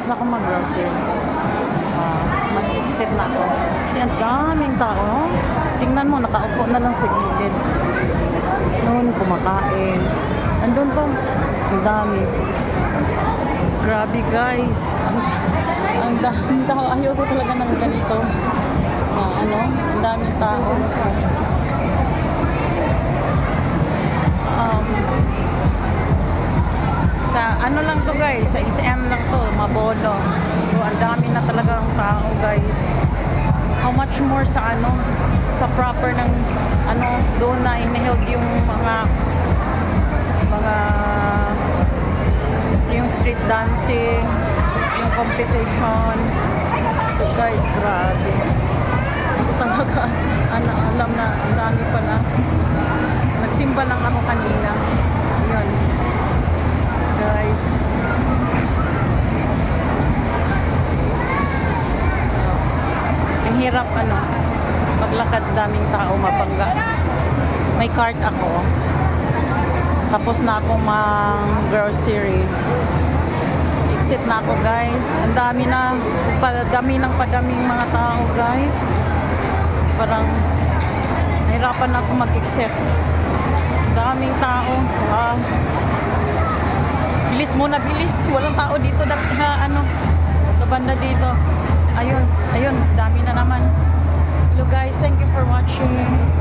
na ako mag-grocery. Mag-exit na ako. Kasi ang daming tao. Tingnan mo, nakaupo na lang sa gilid. Noon, kumakain. Andun pa, ang dami. So, grabe guys. Ang daming tao. Ayoko talaga ng ganito. Ang daming tao. Sa ano lang to guys, sa SM lang to, Mabono. So, ang dami na talaga ang tao guys. How much more sa sa proper ng doon na iniheld yung yung street dancing, yung competition. So guys, grabe. Talaga, alam na, ang dami pala. Nagsimba lang ako kanina. Yun. Guys. So, ang hirap paglakad, daming tao, mabangga. May cart ako. Tapos na ako grocery. Exit na ako guys. Ang dami na, padaming mga tao guys. Parang nahirapan ako mag-exit. Daming tao. Wow. Bilis muna, bilis. Walang tao dito. Sa banda dito. Ayun, dami na naman. Hello guys, thank you for watching.